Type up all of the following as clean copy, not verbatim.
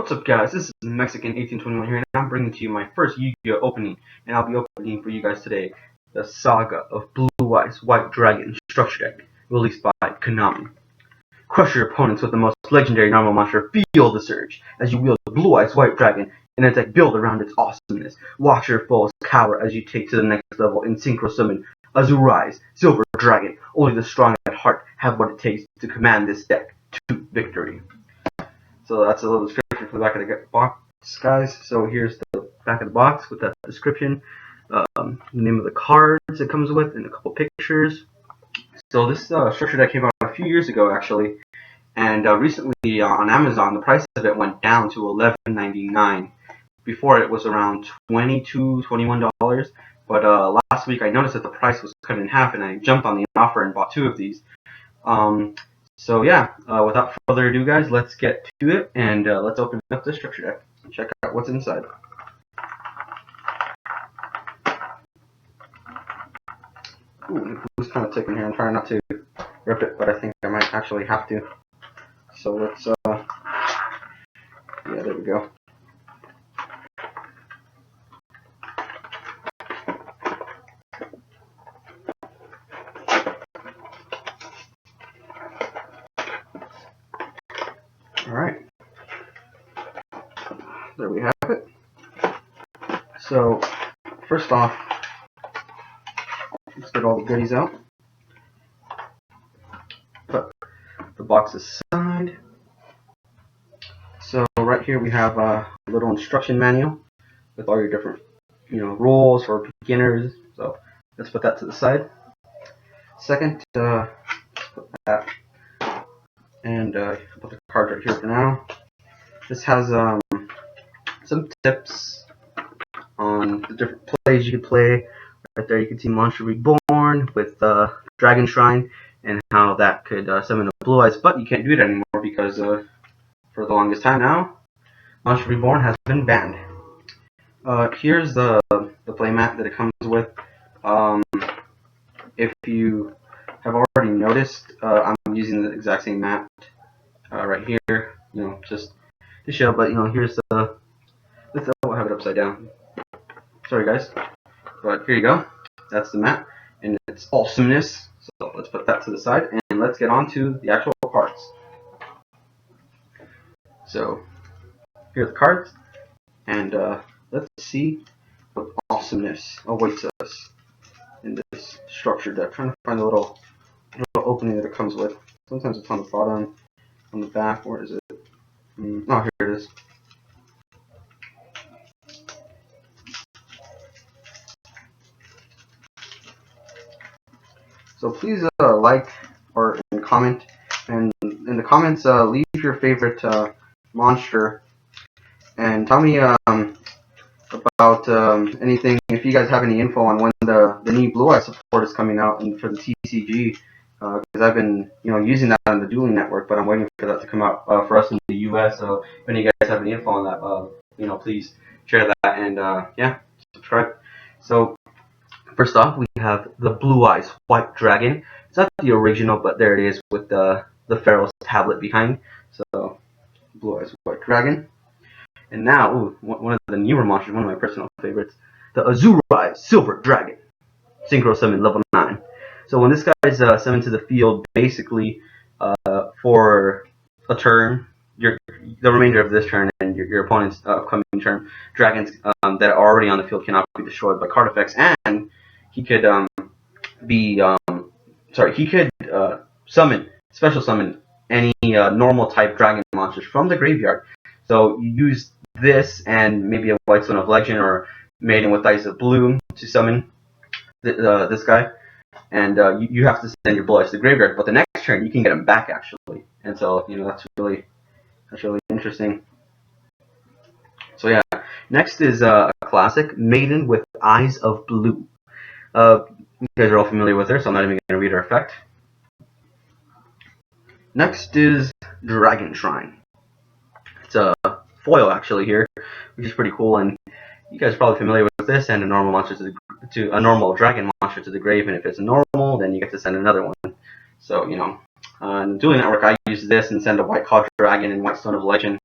What's up, guys? This is Mexican 1821 here, and I'm bringing to you my first Yu-Gi-Oh opening, and I'll be opening for you guys today the Saga of Blue-Eyes White Dragon Structure Deck, released by Konami. Crush your opponents with the most legendary normal monster. Feel the surge as you wield the Blue-Eyes White Dragon in a deck built around its awesomeness. Watch your foes cower as you take to the next level in Synchro summon Azure-Eyes Silver Dragon. Only the strong at heart have what it takes to command this deck to victory. So that's a little description for the back of the box, guys. So here's the back of the box with that description, the name of the cards it comes with, and a couple pictures. So this structure deck came out a few years ago, actually, and recently on Amazon the price of it went down to $11.99. Before it was around $22, $21. But last week I noticed that the price was cut in half, and I jumped on the offer and bought two of these. So yeah, without further ado, guys, let's get to it, and let's open up the structure deck and check out what's inside. Ooh, it's kind of taking here. I'm trying not to rip it, but I think I might actually have to. So let's, yeah, there we go. Alright, there we have it. So, first off, let's get all the goodies out. Put the box aside. So, right here we have a little instruction manual with all your different, rules for beginners. So, let's put that to the side. Second, let's put that. And put the cards right here for now. This has some tips on the different plays you can play. Right there you can see Monster Reborn with Dragon Shrine and how that could summon a Blue Eyes, but you can't do it anymore because for the longest time now, Monster Reborn has been banned. Here's the playmat that it comes with. If you have already noticed, I'm using the exact same mat right here, just to show, but here's the, I'll have it upside down. Sorry guys, but here you go. That's the mat, and it's awesomeness. So let's put that to the side, and let's get on to the actual cards. So here are the cards, and let's see what awesomeness awaits us in this structure deck. Trying to find a little opening that it comes with. Sometimes it's on the bottom, on the back. Where is it? Oh, here it is. So please like or comment, and in the comments leave your favorite monster, and tell me about anything, if you guys have any info on when the new Blue Eye support is coming out and for the TCG, because I've been using that on the Dueling Network, but I'm waiting for that to come out for us in the US. So if any of you guys have any info on that, please share that, and yeah, subscribe. So first off, we have the Blue Eyes White Dragon. It's not the original, but there it is with the Pharaoh's tablet behind. So Blue Eyes White Dragon. And now, ooh, one of the newer monsters, one of my personal favorites, the Azure-Eyes Silver Dragon. Synchro summon level 9. So when this guy's summoned to the field, basically for a turn, the remainder of this turn and your opponent's upcoming turn, dragons that are already on the field cannot be destroyed by card effects, and he could special summon any normal type dragon monsters from the graveyard. So you use this and maybe a White Stone of Legend or Maiden with Ice of Blue to summon this guy, and you have to send your Blue Eyes to the graveyard. But the next turn you can get him back actually, and so that's really interesting. So yeah, next is a classic, Maiden with Eyes of Blue. You guys are all familiar with her, so I'm not even going to read her effect. Next is Dragon Shrine. It's a foil actually here, which is pretty cool, and you guys are probably familiar with this, and a normal monster a normal dragon monster to the grave, and if it's normal, then you get to send another one. So on Dueling Network, I use this and send a White Claw Dragon and White Stone of Legend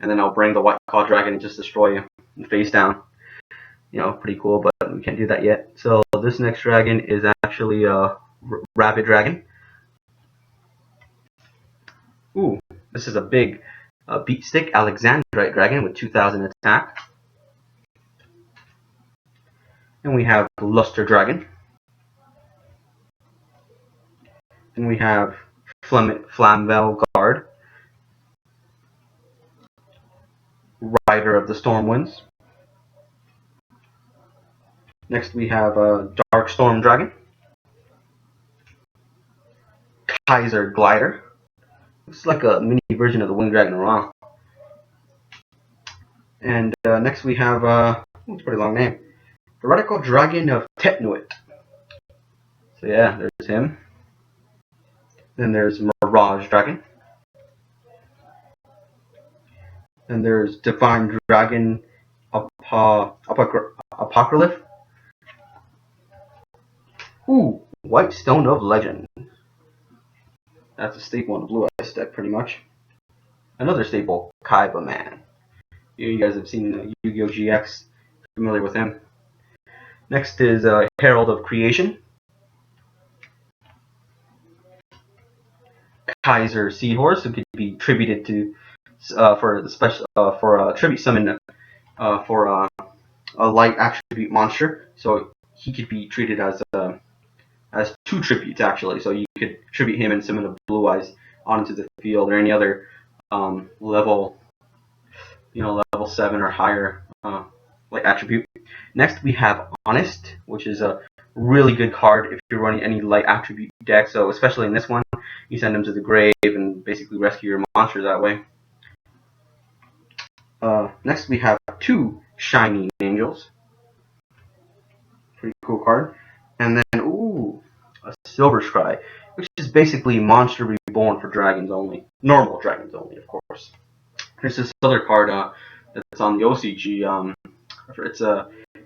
and then I'll bring the white claw dragon and just destroy him face down. Pretty cool, but we can't do that yet. So this next dragon is actually a rabbit dragon. Ooh, this is a big beat stick Alexandrite dragon with 2000 attack. And we have Luster Dragon. And we have Flamvel Guard, Rider of the Stormwinds. Next we have Dark Storm Dragon, Kaiser Glider. Looks like a mini version of the Winged Dragon Ra. And next we have, it's a pretty long name, the Radical Dragon of Tetnuit. So yeah, there's him. Then there's Mirage Dragon. Then there's Divine Dragon Apocryph. Ooh, White Stone of Legend. That's a staple in the Blue Eyes deck, pretty much. Another staple, Kaiba Man. You guys have seen Yu-Gi-Oh! GX, familiar with him. Next is Herald of Creation, Kaiser Seahorse, who could be tributed to for the special for a tribute summon for a light attribute monster. So he could be treated as 2 tributes actually. So you could tribute him and summon a Blue Eyes onto the field or any other level 7 or higher like attribute. Next we have Honest, which is a really good card if you're running any light attribute deck. So especially in this one, you send him to the grave and basically rescue your monster that way. Next we have 2 Shining Angels. Pretty cool card. And then a Silver Scry, which is basically Monster Reborn for dragons only. Normal dragons only, of course. There's this other card that's on the OCG.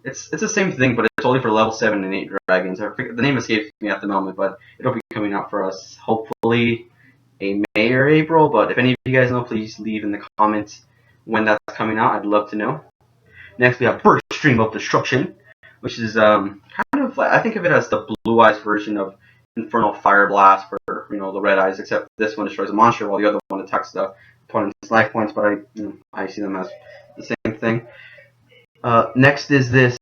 It's the same thing, but it's only for level 7 and 8 dragons. The name escapes me at the moment, but it'll be coming out for us hopefully in May or April. But if any of you guys know, please leave in the comments when that's coming out. I'd love to know. Next we have Burst Stream of Destruction, which is kind of like, I think of it as the Blue Eyes version of Infernal Fire Blast for the Red Eyes, except this one destroys a monster while the other one attacks the opponent's life points. But I see them as the same thing. Next is this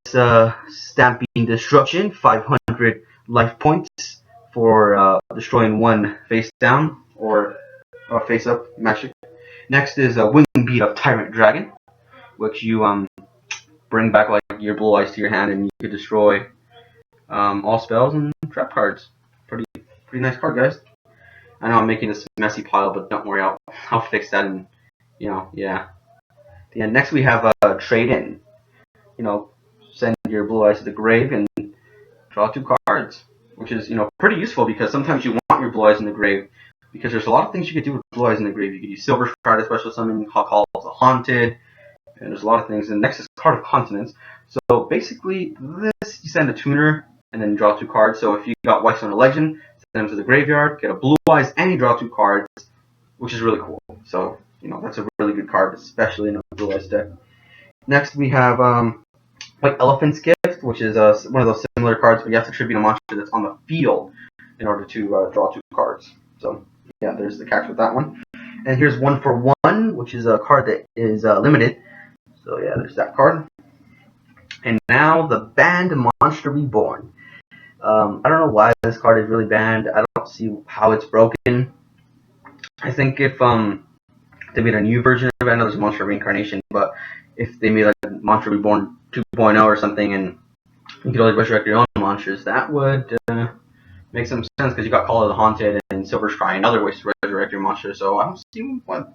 Stamping Destruction, 500 life points for destroying one face down or face up magic. Next is a Wingbeat of Tyrant Dragon, which you bring back like your Blue Eyes to your hand, and you could destroy all spells and trap cards. Pretty nice card, guys. I know I'm making this messy pile, but don't worry, I'll fix that. And yeah. And next we have Trade In. Send your Blue Eyes to the grave and draw 2 cards, which is pretty useful because sometimes you want your Blue Eyes in the grave because there's a lot of things you could do with Blue Eyes in the grave. You could use Silver Shroud, special summon, call the Haunted, and there's a lot of things. And next is Card of Continents. So basically, this you send a tuner and then draw 2 cards. So if you got White Stone of Legend, send them to the graveyard, get a Blue Eyes, and you draw 2 cards, which is really cool. So that's a really good card, especially in a Blue Eyes deck. Next we have White Elephant's Gift, which is one of those similar cards, but you have to tribute a monster that's on the field in order to draw 2 cards. So yeah, there's the catch with that one. And here's 1 for 1, which is a card that is limited. So yeah, there's that card. And now the banned Monster Reborn. I don't know why this card is really banned. I don't see how it's broken. I think if they made a new version of it, I know there's Monster Reincarnation, but if they made like Monster Reborn 2.0 or something, and you could only resurrect your own monsters, that would make some sense because you got Call of the Haunted and Silver Scry and other ways to resurrect your monster. So I don't see what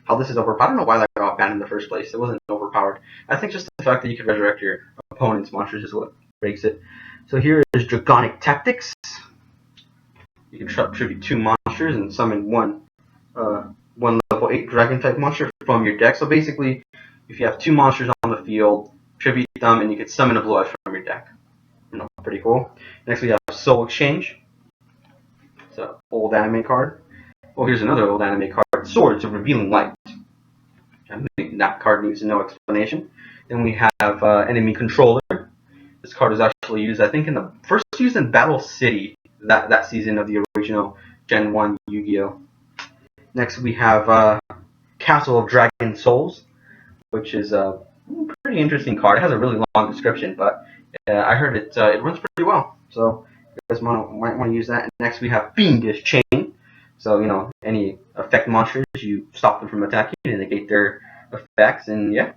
how this is overpowered. I don't know why that got banned in the first place. It wasn't overpowered. I think just the fact that you can resurrect your opponent's monsters is what breaks it. So here is Draconic Tactics. You can tribute 2 monsters and summon one level 8 dragon type monster from your deck. So basically, if you have 2 monsters on the field, tribute them, and you can summon a Blue Eyes from your deck. Pretty cool. Next we have Soul Exchange. It's an old anime card. Oh, here's another old anime card, Swords of Revealing Light. I think that card needs no explanation. Then we have enemy controller. This card was actually used, I think, first used in Battle City that season of the original Gen 1 Yu-Gi-Oh! Next we have Castle of Dragon Souls, which is a pretty interesting card. It has a really long description, but I heard it runs pretty well. So you guys might want to use that. Next we have Fiendish Chain. So, any effect monsters, you stop them from attacking and negate their effects, and yeah,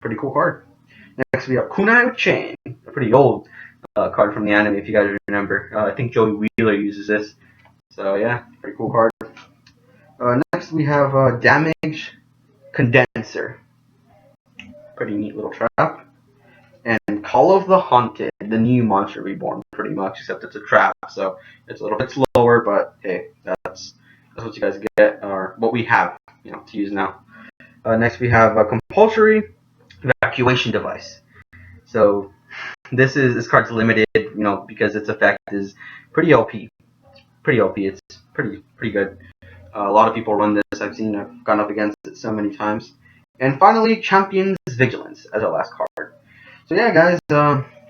pretty cool card. Next we have Kunai Chain, a pretty old card from the anime, if you guys remember. I think Joey Wheeler uses this. So yeah, pretty cool card. Next we have Damage Condenser. Pretty neat little trap. And Call of the Haunted, the new monster reborn, pretty much, except it's a trap, so it's a little bit slower, but hey, that's what you guys get, or what we have, to use now. Next we have a Compulsory Evacuation Device. So this card's limited, because its effect is pretty OP. It's pretty OP. It's pretty good. A lot of people run this. I've gone up against it so many times. And finally, Champion's Vigilance as our last card. So yeah, guys,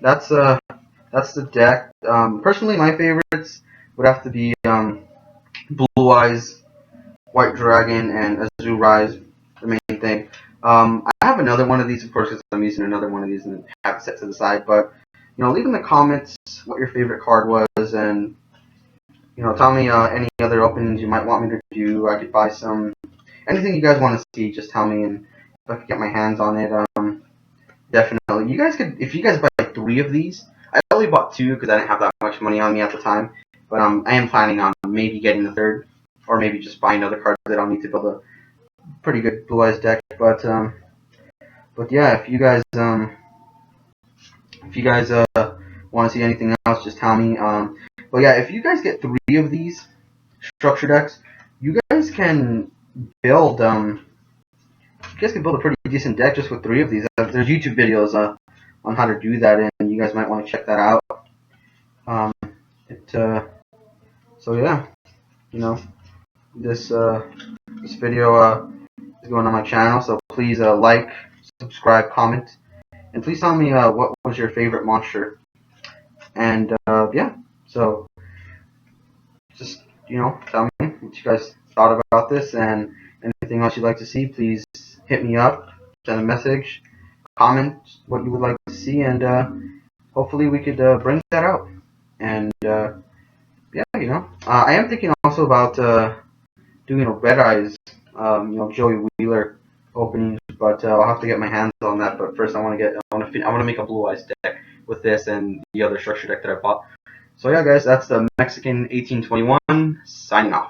that's the deck. Personally, my favorites would have to be Blue-Eyes, White Dragon, and Azure-Eyes, the main thing. I have another one of these, of course, because I'm using another one of these and have it set to the side. But leave in the comments what your favorite card was, and tell me any other openings you might want me to do. I could buy some. Anything you guys want to see, just tell me, and if I could get my hands on it, definitely. You guys could, if you guys buy 3 of these. I only bought 2 because I didn't have that much money on me at the time. But I am planning on maybe getting the 3rd, or maybe just buying another card that I'll need to build a pretty good Blue-Eyes deck. But yeah, if you guys want to see anything else, just tell me. But yeah, if you guys get 3 of these structure decks, you guys can build a pretty decent deck just with 3 of these. There's YouTube videos on how to do that, and you guys might want to check that out. So yeah, this video is going on my channel, so please like, subscribe, comment, and please tell me what was your favorite monster. And yeah, so just tell me what you guys thought about this, and anything else you'd like to see, please hit me up, send a message, comment what you would like to see, and hopefully we could bring that out. And yeah, I am thinking also about doing a Red Eyes, Joey Wheeler openings, but I'll have to get my hands on that. But first, I want to make a Blue Eyes deck with this and the other structure deck that I bought. So yeah, guys, that's the Mexican 1821 signing off.